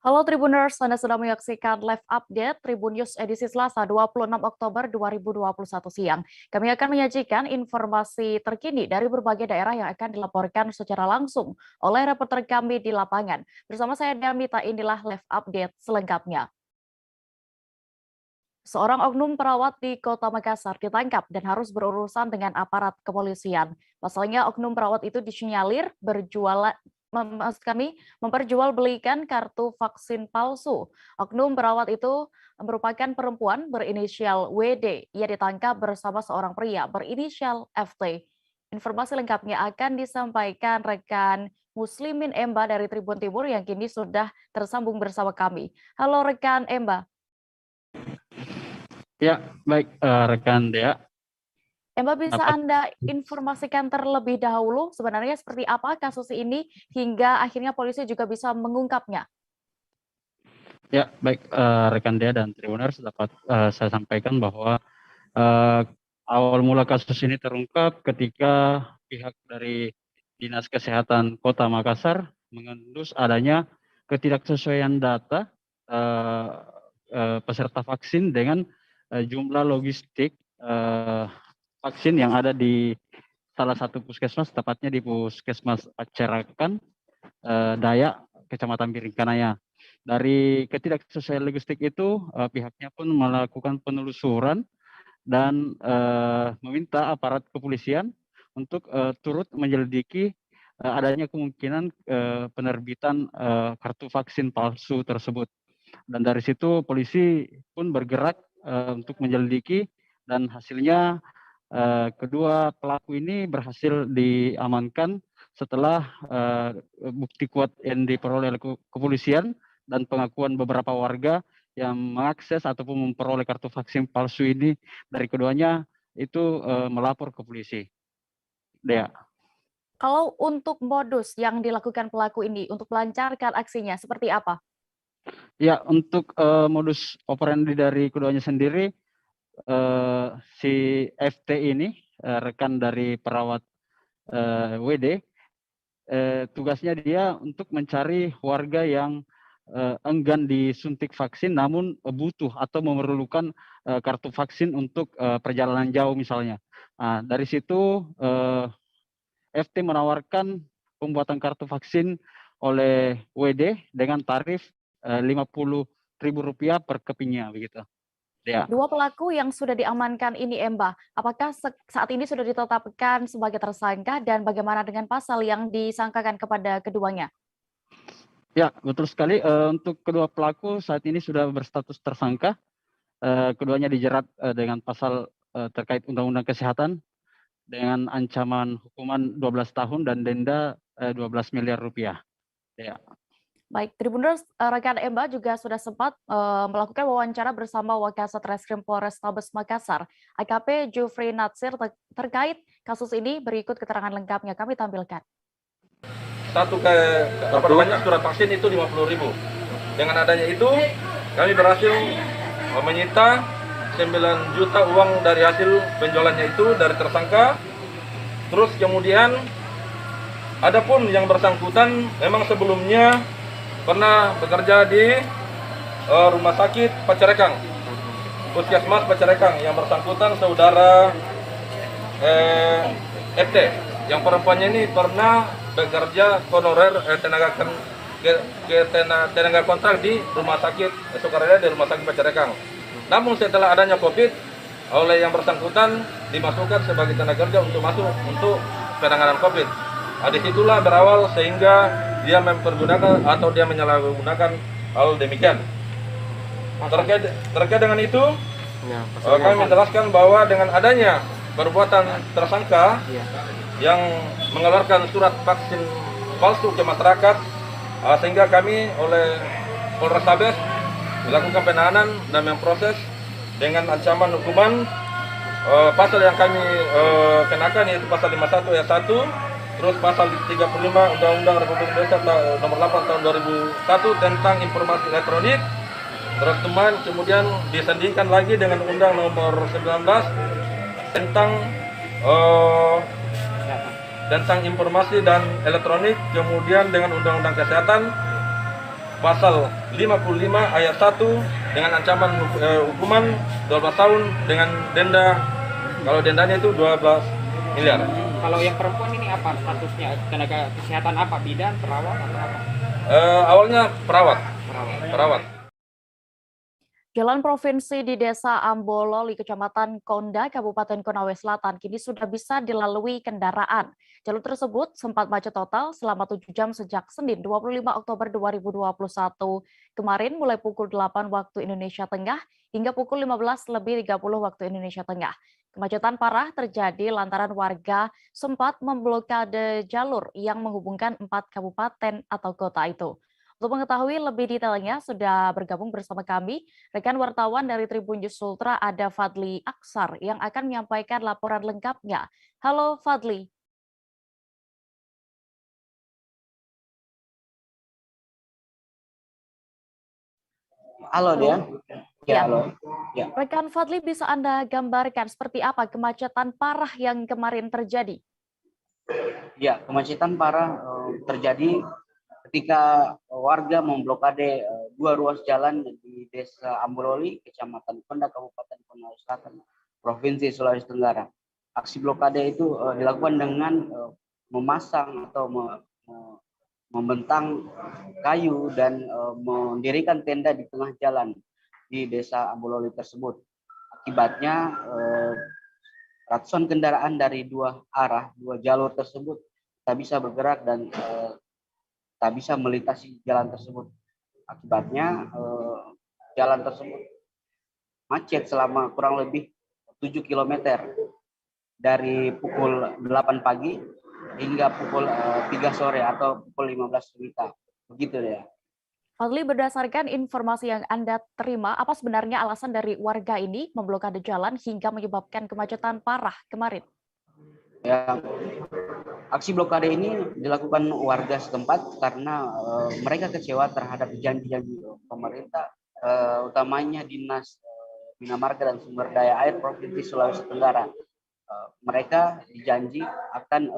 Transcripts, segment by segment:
Halo Tribuners, Anda sedang menyaksikan live update Tribun News edisi Selasa 26 Oktober 2021 siang. Kami akan menyajikan informasi terkini dari berbagai daerah yang akan dilaporkan secara langsung oleh reporter kami di lapangan. Bersama saya Damita, inilah live update selengkapnya. Seorang oknum perawat di Kota Makassar ditangkap dan harus berurusan dengan aparat kepolisian. Pasalnya oknum perawat itu disinyalir memperjualbelikan kartu vaksin palsu. Oknum perawat itu merupakan perempuan berinisial WD. Ia ditangkap bersama seorang pria berinisial FT. Informasi lengkapnya akan disampaikan rekan Muslimin Emba dari Tribun Timur yang kini sudah tersambung bersama kami. Halo rekan Emba. Ya, baik rekan Dea. Mbak, bisa Dapat Anda informasikan terlebih dahulu sebenarnya seperti apa kasus ini hingga akhirnya polisi juga bisa mengungkapnya? ya baik rekan Dea dan Tribuners, dapat saya sampaikan bahwa eh, awal mula kasus ini terungkap ketika pihak dari Dinas Kesehatan Kota Makassar mengendus adanya ketidaksesuaian data eh, peserta vaksin dengan jumlah logistik vaksin yang ada di salah satu puskesmas, tepatnya di Puskesmas Pacerakan Dayak, Kecamatan Biringkanaya. Dari ketidaksesuaian logistik itu, pihaknya pun melakukan penelusuran dan meminta aparat kepolisian untuk turut menyelidiki adanya kemungkinan penerbitan kartu vaksin palsu tersebut. Dan dari situ polisi pun bergerak untuk menyelidiki, dan hasilnya kedua pelaku ini berhasil diamankan setelah bukti kuat yang diperoleh oleh kepolisian dan pengakuan beberapa warga yang mengakses ataupun memperoleh kartu vaksin palsu ini dari keduanya itu melapor ke polisi. Dea. Kalau untuk modus yang dilakukan pelaku ini untuk melancarkan aksinya seperti apa? Ya, untuk modus operandi dari keduanya sendiri, si FT ini rekan dari perawat WD, tugasnya dia untuk mencari warga yang enggan disuntik vaksin namun butuh atau memerlukan kartu vaksin untuk perjalanan jauh misalnya. Nah, dari situ FT menawarkan pembuatan kartu vaksin oleh WD dengan tarif Rp50.000 per kepingnya begitu. Ya. Dua pelaku yang sudah diamankan ini, Mbak, apakah saat ini sudah ditetapkan sebagai tersangka dan bagaimana dengan pasal yang disangkakan kepada keduanya? Ya, betul sekali. Untuk kedua pelaku saat ini sudah berstatus tersangka. Keduanya dijerat dengan pasal terkait Undang-Undang Kesehatan dengan ancaman hukuman 12 tahun dan denda 12 miliar rupiah. Ya. Baik, Tribuners, rekan Emba juga sudah sempat melakukan wawancara bersama Wakasat Reskrim Polrestabes Makassar, AKP Jufri Natsir, terkait kasus ini. Berikut keterangan lengkapnya kami tampilkan. Surat vaksin itu 50.000. Dengan adanya itu, kami berhasil menyita 9 juta uang dari hasil penjualannya itu dari tersangka. Terus kemudian, adapun yang bersangkutan memang sebelumnya pernah bekerja di rumah sakit Pacerakan, Puskesmas Pacerakan. Yang bersangkutan saudara FT, yang perempuannya ini pernah bekerja honorer tenaga kontrak di rumah sakit Sukaraya, di rumah sakit Pacerakan. Namun setelah adanya COVID, oleh yang bersangkutan dimasukkan sebagai tenaga kerja untuk masuk untuk penanganan COVID. Nah, disitulah berawal sehingga dia mempergunakan atau dia menyalahgunakan hal demikian. Terkait dengan itu, kami menjelaskan bahwa dengan adanya perbuatan tersangka yang mengeluarkan surat vaksin palsu ke masyarakat, sehingga kami oleh Polrestabes melakukan penahanan dan memproses dengan ancaman hukuman pasal yang kami kenakan, yaitu pasal 51 ayat 1, terus pasal 35 Undang-Undang Republik Indonesia nomor 8 tahun 2001 tentang informasi elektronik. Terus kemudian disandingkan lagi dengan Undang nomor 19 tentang informasi dan elektronik, kemudian dengan Undang-Undang Kesehatan pasal 55 ayat 1 dengan ancaman hukuman 12 tahun dengan denda, kalau dendanya itu 12 miliar. Kalau yang perempuan ini apa statusnya? Tenaga kesehatan apa? Bidan, perawat atau apa? Awalnya perawat. Jalan provinsi di Desa Ambololi, Kecamatan Konda, Kabupaten Konawe Selatan kini sudah bisa dilalui kendaraan. Jalur tersebut sempat macet total selama 7 jam sejak Senin 25 Oktober 2021 kemarin mulai pukul 8 waktu Indonesia Tengah hingga pukul 15.30 waktu Indonesia Tengah. Kemacetan parah terjadi lantaran warga sempat memblokade jalur yang menghubungkan 4 kabupaten atau kota itu. Untuk mengetahui lebih detailnya, sudah bergabung bersama kami rekan wartawan dari Tribun News Ultra, ada Fadli Aksar yang akan menyampaikan laporan lengkapnya. Halo Fadli. Halo dia. Ya. Halo. Ya. Rekan Fadli, bisa Anda gambarkan seperti apa kemacetan parah yang kemarin terjadi? Ya, kemacetan parah terjadi ketika warga memblokade 2 ruas jalan di Desa Ambololi, Kecamatan Konda, Kabupaten Konawe Selatan, Provinsi Sulawesi Tenggara. Aksi blokade itu dilakukan dengan memasang atau membentang kayu dan mendirikan tenda di tengah jalan di Desa Ambololi tersebut. Akibatnya ratusan kendaraan dari 2 arah, 2 jalur tersebut tak bisa bergerak dan tak bisa melintasi jalan tersebut. Akibatnya jalan tersebut macet selama kurang lebih 7 km dari pukul 8 pagi hingga pukul 3 sore atau pukul 15 WITA. Begitu ya. Fadli, berdasarkan informasi yang Anda terima, apa sebenarnya alasan dari warga ini memblokade jalan hingga menyebabkan kemacetan parah kemarin? Ya, aksi blokade ini dilakukan warga setempat karena mereka kecewa terhadap janji-janji pemerintah, utamanya Dinas Bina Marga dan Sumber Daya Air Provinsi Sulawesi Tenggara. Mereka dijanji akan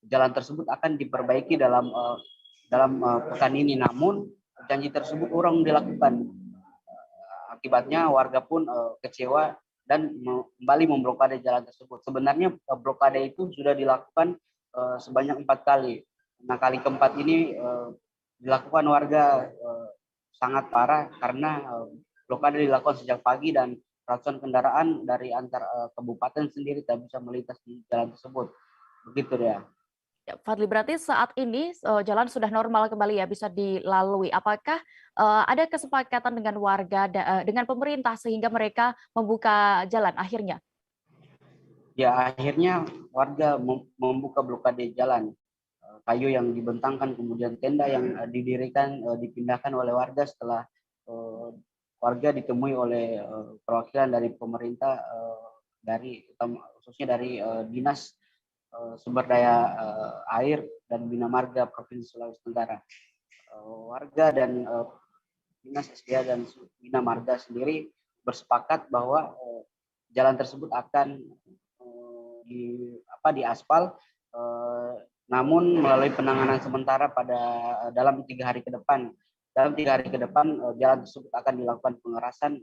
jalan tersebut akan diperbaiki dalam pekan ini, namun janji tersebut urung dilakukan. Akibatnya warga pun kecewa dan kembali memblokade jalan tersebut. Sebenarnya blokade itu sudah dilakukan sebanyak 4 kali. Nah, kali keempat ini dilakukan warga sangat parah karena blokade dilakukan sejak pagi dan ratusan kendaraan dari antar kabupaten sendiri tak bisa melintas di jalan tersebut. Begitu ya. Ya, Fadli, berarti saat ini jalan sudah normal kembali ya, bisa dilalui. Apakah ada kesepakatan dengan warga, dengan pemerintah sehingga mereka membuka jalan akhirnya? Ya, akhirnya warga membuka blokade jalan. Kayu yang dibentangkan, kemudian tenda yang didirikan, dipindahkan oleh warga setelah warga ditemui oleh perwakilan dari pemerintah, khususnya dari Dinas Sumber Daya Air dan Bina Marga Provinsi Sulawesi Tenggara. Warga dan Dinas SDA dan Bina Marga sendiri bersepakat bahwa jalan tersebut akan diaspal, namun melalui penanganan sementara dalam 3 hari ke depan. Dalam 3 hari ke depan jalan tersebut akan dilakukan pengerasan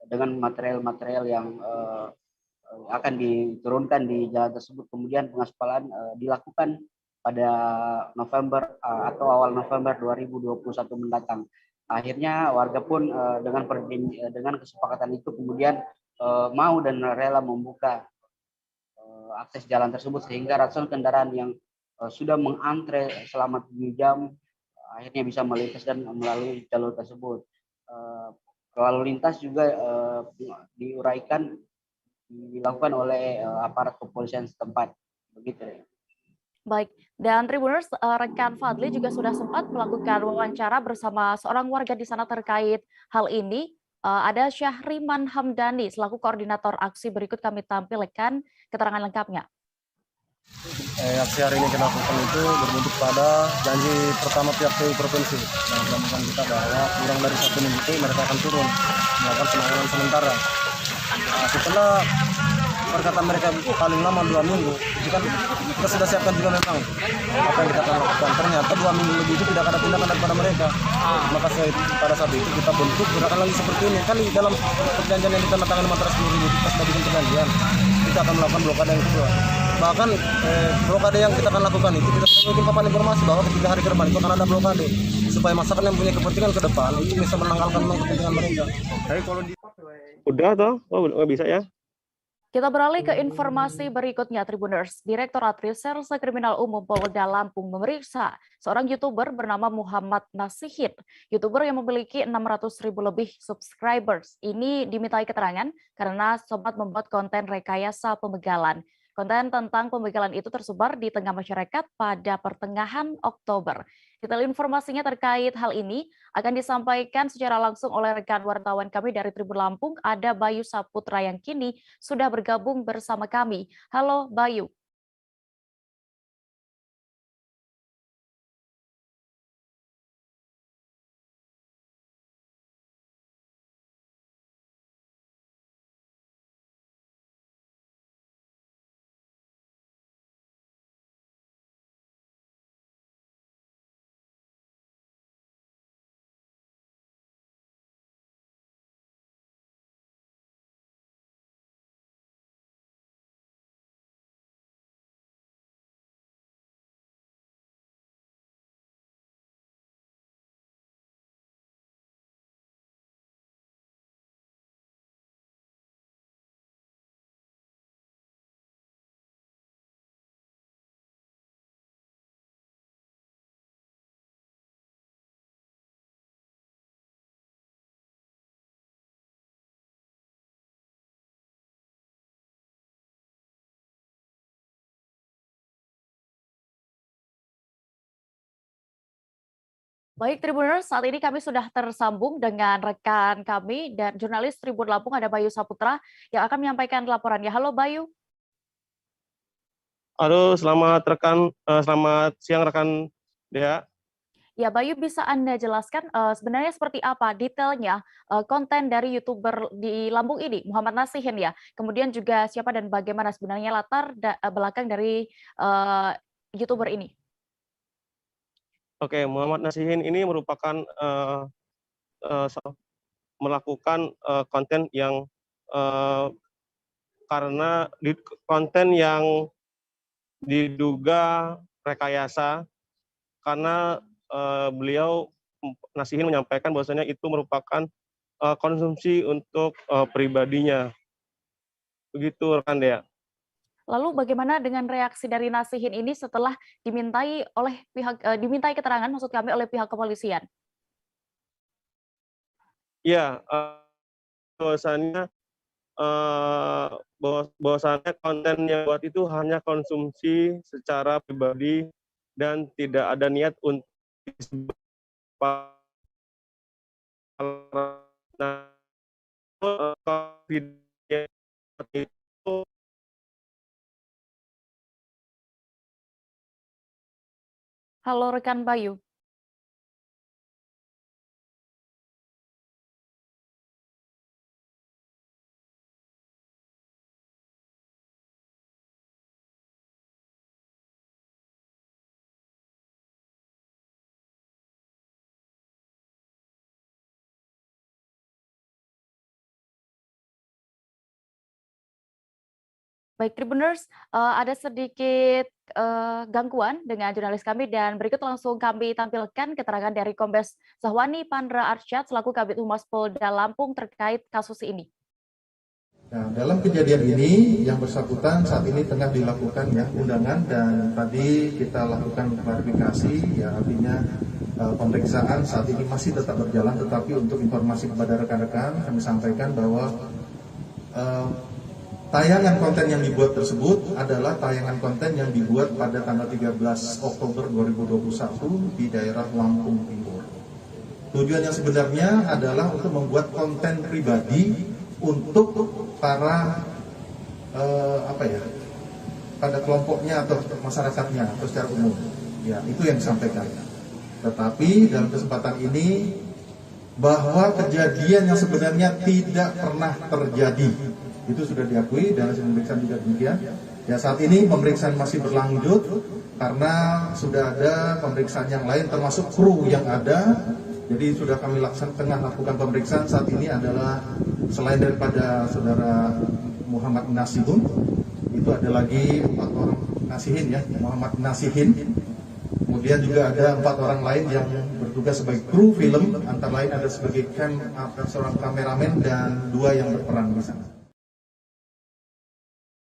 dengan material-material yang akan diturunkan di jalan tersebut. Kemudian pengaspalan dilakukan pada November atau awal November 2021 mendatang. Akhirnya warga pun dengan kesepakatan itu kemudian mau dan rela membuka akses jalan tersebut sehingga ratusan kendaraan yang sudah mengantre selama 7 jam akhirnya bisa melintas dan melalui jalur tersebut. Lalu lintas juga dilakukan oleh aparat kepolisian setempat. Begitu ya. Baik, dan Tribuners, rekan Fadli juga sudah sempat melakukan wawancara bersama seorang warga di sana terkait hal ini. Ada Syahriman Hamdani selaku koordinator aksi. Berikut kami tampilkan keterangan lengkapnya. Aksi hari ini kita lakukan itu berbentuk pada janji pertama pihak PU Provinsi yang melakukan kita bahwa kurang dari 1 minggu itu mereka akan turun melakukan penanganan sementara. Setelah perkataan mereka paling lama 2 minggu. Itu kan kita sudah siapkan juga memang apa yang kita akan lakukan. Ternyata 2 minggu lebih itu tidak ada tindakan daripada mereka. Maka pada saat itu kita bentuk gerakan lagi seperti ini. Kan di dalam perjanjian yang ditandatangani antara seluruh identitas tadi perjanjian, kita akan melakukan blokade yang kedua. Bahkan blokade yang kita akan lakukan itu kita sudah bikin papan informasi bahwa ketika hari ke depan itu akan ada blokade supaya masyarakat yang punya kepentingan ke depan itu bisa menanggalkan kepentingan mereka. Tapi kalau Udah toh? Oh, nggak bisa ya? Kita beralih ke informasi berikutnya, Tribuners. Direktorat Reserse Kriminal Umum Polda Lampung memeriksa seorang YouTuber bernama Muhammad Nasihin. YouTuber yang memiliki 600.000 lebih subscribers. Ini dimintai keterangan karena sempat membuat konten rekayasa pembegalan. Konten tentang pembegalan itu tersebar di tengah masyarakat pada pertengahan Oktober. Detail informasinya terkait hal ini akan disampaikan secara langsung oleh rekan wartawan kami dari Tribun Lampung, ada Bayu Saputra yang kini sudah bergabung bersama kami. Halo Bayu. Baik, Tribuners, saat ini kami sudah tersambung dengan rekan kami dan jurnalis Tribun Lampung, ada Bayu Saputra yang akan menyampaikan laporannya. Halo Bayu. Halo, selamat siang rekan Dea. Ya, Bayu, bisa Anda jelaskan sebenarnya seperti apa detailnya konten dari YouTuber di Lampung ini, Muhammad Nasihin ya. Kemudian juga siapa dan bagaimana sebenarnya latar belakang dari YouTuber ini. Oke, Muhammad Nasihin ini merupakan melakukan konten yang karena konten yang diduga rekayasa karena beliau Nasihin menyampaikan bahwasanya itu merupakan konsumsi untuk pribadinya. Begitu rekan Dea. Lalu bagaimana dengan reaksi dari Nasihin ini setelah dimintai keterangan maksud kami oleh pihak kepolisian? Ya, bahwasannya konten yang buat itu hanya konsumsi secara pribadi dan tidak ada niat untuk itu. Halo rekan Bayu. Baik, Tribuners, ada sedikit gangguan dengan jurnalis kami dan berikut langsung kami tampilkan keterangan dari Kombes Zahwani Pandra Arsyad selaku Kabid Humas Polda Lampung terkait kasus ini. Nah, dalam kejadian ini yang bersangkutan saat ini tengah dilakukan ya undangan dan tadi kita lakukan klarifikasi ya artinya pemeriksaan saat ini masih tetap berjalan, tetapi untuk informasi kepada rekan-rekan kami sampaikan bahwa tayangan konten yang dibuat tersebut adalah tayangan konten yang dibuat pada tanggal 13 Oktober 2021 di daerah Lampung Timur. Tujuan yang sebenarnya adalah untuk membuat konten pribadi untuk para pada kelompoknya atau masyarakatnya atau secara umum. Ya, itu yang disampaikan. Tetapi dalam kesempatan ini bahwa kejadian yang sebenarnya tidak pernah terjadi Itu sudah diakui dan hasil pemeriksaan juga demikian. Ya saat ini pemeriksaan masih berlanjut karena sudah ada pemeriksaan yang lain termasuk kru yang ada. Jadi sudah kami tengah lakukan pemeriksaan saat ini adalah selain daripada saudara Muhammad Nasihun, itu ada lagi 4 orang Nasihin ya, Muhammad Nasihin. Kemudian juga ada 4 orang lain yang bertugas sebagai kru film, antara lain ada sebagai seorang kameramen dan 2 yang berperan di sana.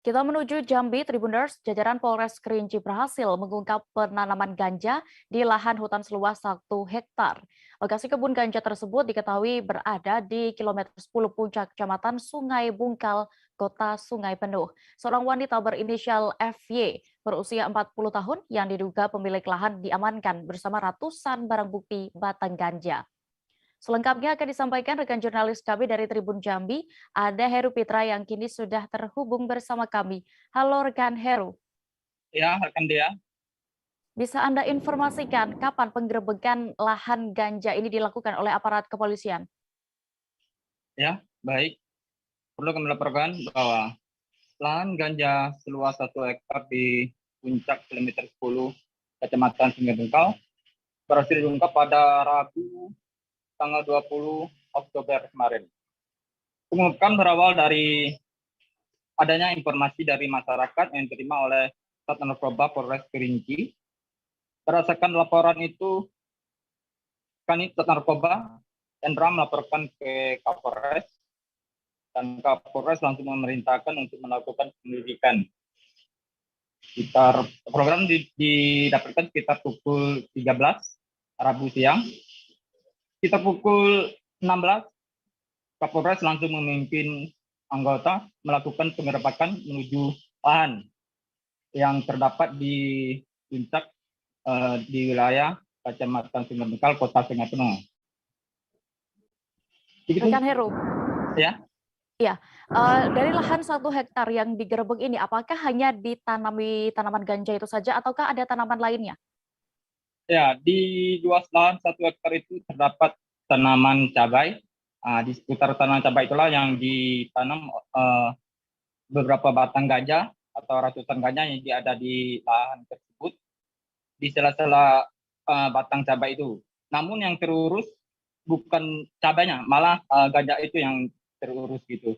Kita menuju Jambi, Tribuners. Jajaran Polres Kerinci berhasil mengungkap penanaman ganja di lahan hutan seluas 1 hektar. Lokasi kebun ganja tersebut diketahui berada di kilometer 10 Puncak, Kecamatan Sungai Bungkal, Kota Sungai Penuh. Seorang wanita berinisial FY berusia 40 tahun yang diduga pemilik lahan diamankan bersama ratusan barang bukti batang ganja. Selengkapnya akan disampaikan rekan jurnalis kami dari Tribun Jambi, ada Heru Pitra yang kini sudah terhubung bersama kami. Halo rekan Heru. Ya, rekan Dea. Bisa Anda informasikan kapan penggerebekan lahan ganja ini dilakukan oleh aparat kepolisian? Ya, baik. Perlu kami laporkan bahwa lahan ganja seluas 1 hektar di Puncak kilometer 10 Kecamatan Sungai Bungkal berhasil diungkap pada Rabu tanggal 20 Oktober kemarin. Pengungkapan berawal dari adanya informasi dari masyarakat yang diterima oleh Sat Narkoba Polres Kerinci. Berdasarkan laporan itu, Kanit Sat Narkoba Endra melaporkan ke Kapolres, dan Kapolres langsung memerintahkan untuk melakukan penyelidikan. Program didapatkan sekitar pukul 13 Rabu siang. Kita pukul 16, Kapolres langsung memimpin anggota melakukan pengerebekan menuju lahan yang terdapat di Puncak di wilayah Kecamatan Sungai Bungkal, Kota Sungai Penuh. Rekan Heru. Ya. Iya, dari lahan 1 hektar yang digerebek ini, apakah hanya ditanami tanaman ganja itu saja ataukah ada tanaman lainnya? Ya, di luas lahan 1 hektar itu terdapat tanaman cabai. Di sekitar tanaman cabai itulah yang ditanam beberapa batang ganja atau ratusan ganja yang ada di lahan tersebut, di sela-sela batang cabai itu. Namun yang terurus bukan cabainya, malah ganja itu yang terurus gitu.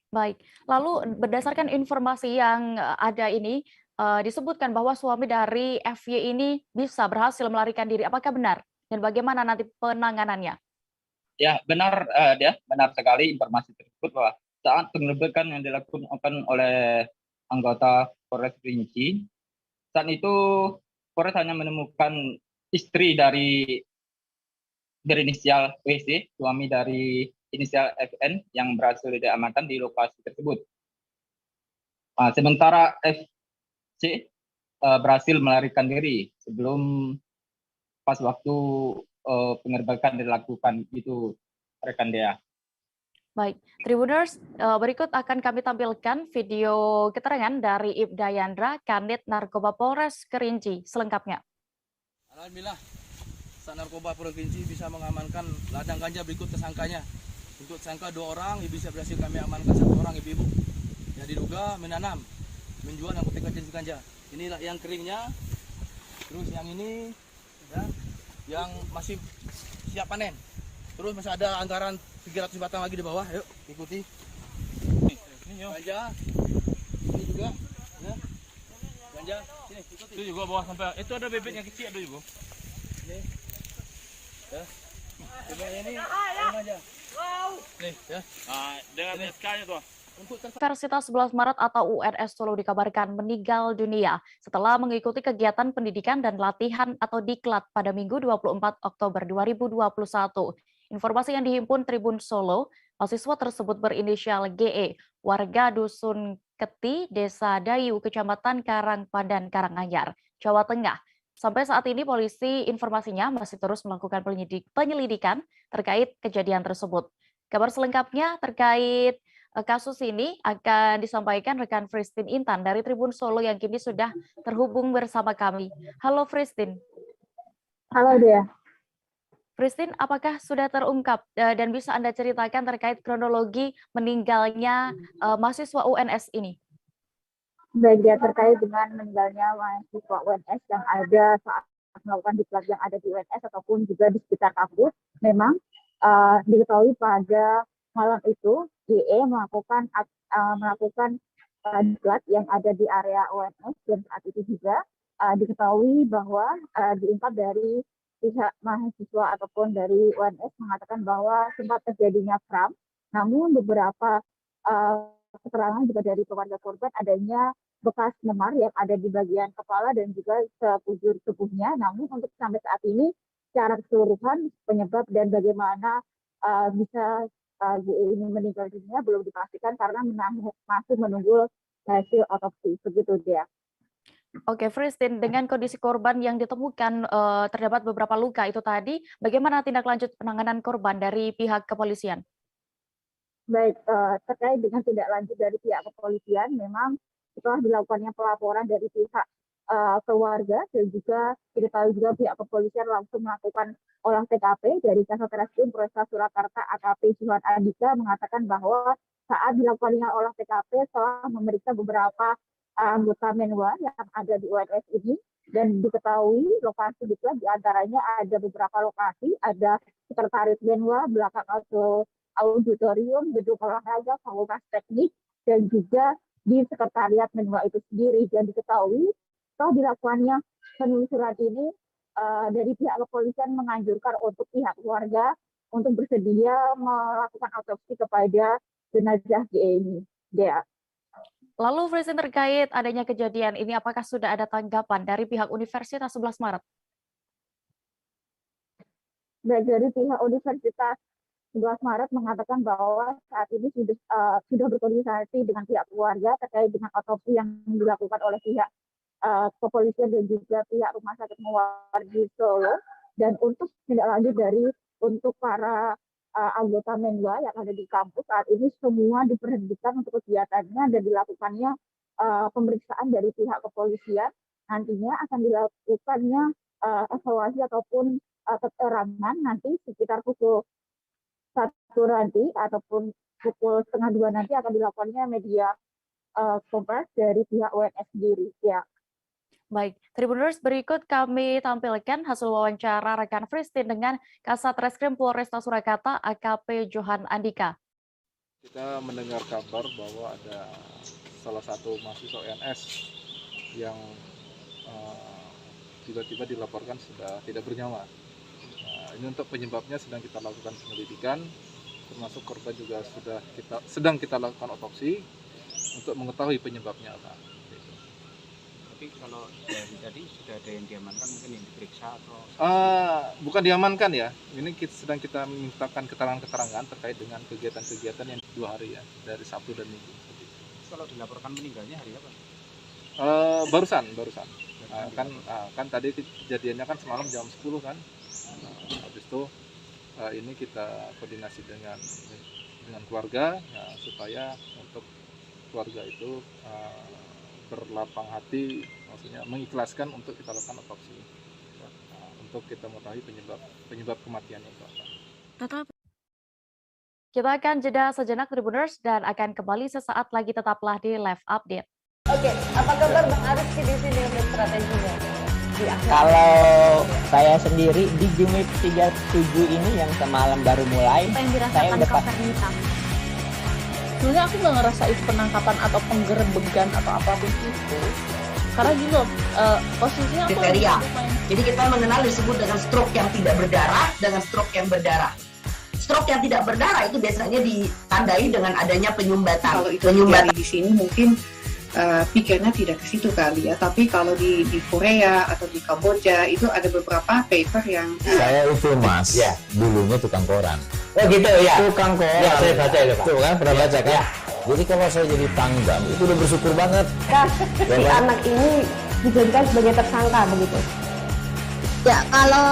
Baik, lalu berdasarkan informasi yang ada ini, disebutkan bahwa suami dari FY ini bisa berhasil melarikan diri. Apakah benar? Dan bagaimana nanti penanganannya? Ya, benar, benar sekali informasi tersebut bahwa saat penggerebekan yang dilakukan oleh anggota Polres Kerinci, saat itu Polres hanya menemukan istri dari berinisial WC, suami dari inisial FN yang berhasil diamankan di lokasi tersebut. Sementara FC berhasil melarikan diri sebelum pas waktu penggerebekan dilakukan itu, rekan Dea. Baik, Tribuners, berikut akan kami tampilkan video keterangan dari Ibda Yandra, Kanit Narkoba Polres Kerinci selengkapnya. Alhamdulillah, Sat Narkoba Polres Kerinci bisa mengamankan ladang ganja berikut tersangkanya. Untuk tersangka 2 orang, bisa berhasil kami amankan 1 orang ibu-ibu yang diduga menanam, menjual narkotika jenis ganja. Inilah yang keringnya, terus yang ini ya, yang masih siap panen. Terus masih ada anggaran 300 batang lagi di bawah. Yuk ikuti. Ini ganja, ini juga ya. Ganja, sini ikuti. Itu juga bawah sampai itu ada bibit yang kecil ada juga. Ini. Ya. Ini ganja. Nih, ya. Dengan SK-nya tuh. Universitas 11 Maret atau UNS Solo dikabarkan meninggal dunia setelah mengikuti kegiatan pendidikan dan latihan atau diklat pada Minggu 24 Oktober 2021. Informasi yang dihimpun Tribun Solo, mahasiswa tersebut berinisial GE, warga Dusun Keti, Desa Dayu, Kecamatan Karangpandan, Karanganyar, Jawa Tengah. Sampai saat ini polisi informasinya masih terus melakukan penyelidikan terkait kejadian tersebut. Kabar selengkapnya terkait kasus ini akan disampaikan rekan Fristin Intan dari Tribun Solo yang kini sudah terhubung bersama kami. Halo Fristin. Halo Dea. Christine, apakah sudah terungkap dan bisa Anda ceritakan terkait kronologi meninggalnya mahasiswa UNS ini? Baik, ya, terkait dengan meninggalnya mahasiswa UNS yang ada saat melakukan diklat yang ada di UNS ataupun juga di sekitar kampus, memang diketahui pada malam itu GE melakukan diklat yang ada di area UNS, dan saat itu juga diketahui bahwa diungkap dari pihak mahasiswa ataupun dari UNS mengatakan bahwa sempat terjadinya kram, namun beberapa keterangan juga dari keluarga korban adanya bekas memar yang ada di bagian kepala dan juga sekujur tubuhnya. Namun untuk sampai saat ini secara keseluruhan penyebab dan bagaimana bisa GE ini meninggal dunia belum dipastikan karena masih menunggu hasil otopsi. Begitu dia. Oke, Christine, dengan kondisi korban yang ditemukan terdapat beberapa luka itu tadi, bagaimana tindak lanjut penanganan korban dari pihak kepolisian? Baik, terkait dengan tindak lanjut dari pihak kepolisian, memang setelah dilakukannya pelaporan dari pihak keluarga dan juga diketahui juga pihak kepolisian langsung melakukan olah TKP dari Kasatreskrim Polresta Surakarta AKP Johan Andika mengatakan bahwa saat dilakukannya olah TKP setelah memeriksa beberapa anggota Menwa yang ada di UNS ini dan diketahui lokasi diklat diantaranya ada beberapa lokasi, ada sekretaris Menwa, belakang auditorium, gedung olahraga, fakultas teknik, dan juga di sekretariat Menwa itu sendiri. Dan diketahui setelah dilakukannya penelusuran ini dari pihak kepolisian menganjurkan untuk pihak keluarga untuk bersedia melakukan otopsi kepada jenazah GE ini. Dea. Lalu, Christine, terkait adanya kejadian ini, apakah sudah ada tanggapan dari pihak Universitas 11 Maret? Baik, dari pihak Universitas 11 Maret mengatakan bahwa saat ini sudah berkoordinasi dengan pihak keluarga terkait dengan otopsi yang dilakukan oleh pihak kepolisian dan juga pihak Rumah Sakit Muwardi Solo. Dan untuk tindak lanjut untuk para anggota Menwa yang ada di kampus saat ini semua diberhentikan untuk kegiatannya dan dilakukannya pemeriksaan dari pihak kepolisian. Nantinya akan dilakukannya evaluasi ataupun keterangan nanti sekitar pukul 1 nanti ataupun pukul 1:30 nanti akan dilakukannya media konferensi dari pihak UNS sendiri. Ya. Baik, Tribuners, berikut kami tampilkan hasil wawancara rekan Christine dengan Kasatreskrim Polresta Surakarta AKP Johan Andika. Kita mendengar kabar bahwa ada salah satu mahasiswa UNS yang tiba-tiba dilaporkan sudah tidak bernyawa. Nah, ini untuk penyebabnya sedang kita lakukan penyelidikan, termasuk korban juga sedang kita lakukan otopsi untuk mengetahui penyebabnya apa. Tapi kalau dari tadi sudah ada yang diamankan, mungkin yang diperiksa atau? Bukan diamankan ya. Ini sedang kita mintakan keterangan-keterangan terkait dengan kegiatan-kegiatan yang 2 hari ya, dari Sabtu dan Minggu. Kalau dilaporkan meninggalnya hari apa? Barusan. Kan tadi kejadiannya kan semalam jam 10 kan. Habis itu ini kita koordinasi dengan keluarga ya, supaya untuk keluarga itu berlapang hati, maksudnya mengikhlaskan untuk kita lakukan otopsi untuk kita mengetahui penyebab kematiannya itu apa. Kita akan jeda sejenak, Tribuners, dan akan kembali sesaat lagi. Tetaplah di Live Update. Oke, apa kabar Bang Aris di sini untuk strateginya? Kalau saya sendiri di Jumit 37 ini yang semalam baru mulai, saya udah pasti. Sebenarnya aku nggak ngerasa itu penangkapan atau penggerebegan atau apapun itu, karena gini loh, posisinya aku kriteria. Jadi kita mengenal disebut dengan stroke yang tidak berdarah dengan stroke yang berdarah. Stroke yang tidak berdarah itu biasanya ditandai dengan adanya penyumbatan. Kalau itu penyumbatan di sini mungkin pikirnya tidak ke situ kali ya, tapi kalau di Korea atau di Kamboja itu ada beberapa paper yang saya itu mas ya dulunya tukang koran. Oh gitu ya, tukang koran ya, saya baca itu Pak. Tuh kan pernah baca kan ya. Jadi kalau saya jadi tanggam itu udah bersyukur banget si anak ini dijadikan sebagai tersangka begitu ya. Kalau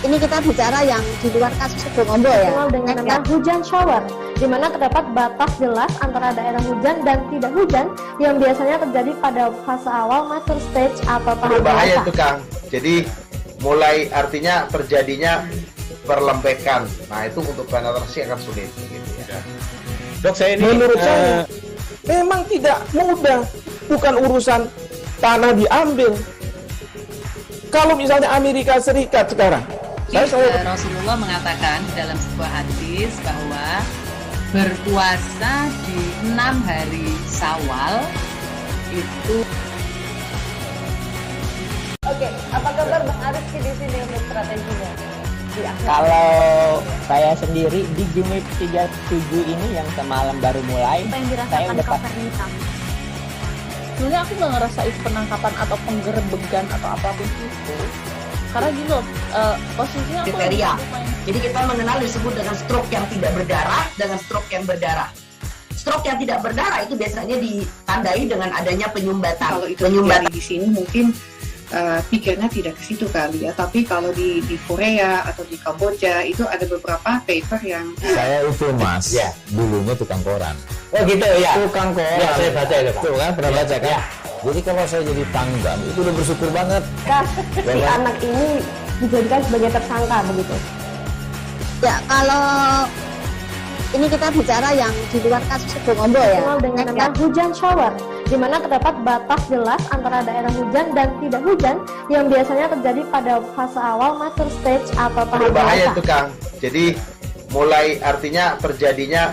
ini kita bicara yang di luar kasus Situbondo ya, dengan nama hujan shower, di mana terdapat batas jelas antara daerah hujan dan tidak hujan yang biasanya terjadi pada fase awal mature stage atau tahap berbahaya itu Kang. Jadi mulai artinya terjadinya perlembekan. Nah itu untuk penetrasi akan sulit. Gitu ya. Dok, saya ini menurut saya memang tidak mudah. Bukan urusan tanah diambil. Kalau misalnya Amerika Serikat sekarang, Rasulullah mengatakan dalam sebuah hadis bahwa berpuasa di 6 hari Syawal itu. Oke, apa kabar Bang Arifki di sini untuk strateginya? Kalau saya sendiri di Jumit 37 ini yang semalam baru mulai, saya udah sebenarnya aku nggak ngerasa itu penangkapan atau penggerebegan atau apapun itu, karena gini loh, posisinya aku kriteria. Jadi kita mengenal disebut dengan stroke yang tidak berdarah dengan stroke yang berdarah. Stroke yang tidak berdarah itu biasanya ditandai dengan adanya penyumbatan. Kalau itu terjadi di sini mungkin pikirnya tidak ke situ kali ya, tapi kalau di Korea atau di Kamboja itu ada beberapa paper yang saya itu mas ya dulunya tukang koran. Oh gitu ya, tukang koran ya, saya baca itu tuh kan pernah baca kan ya. Jadi kalau saya jadi tanggam itu udah bersyukur banget si anak ini dijadikan sebagai tersangka begitu ya. Kalau ini kita bicara yang di luar kasus Situbondo ya, dengan nama hujan shower, di mana terdapat batas jelas antara daerah hujan dan tidak hujan yang biasanya terjadi pada fase awal mature stage atau tahap berbahaya itu Kang. Jadi mulai artinya terjadinya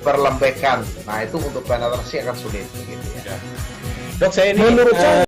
perlembekan. Nah itu untuk penetrasi akan sulit. Gitu ya. Dok, saya ini menurut saya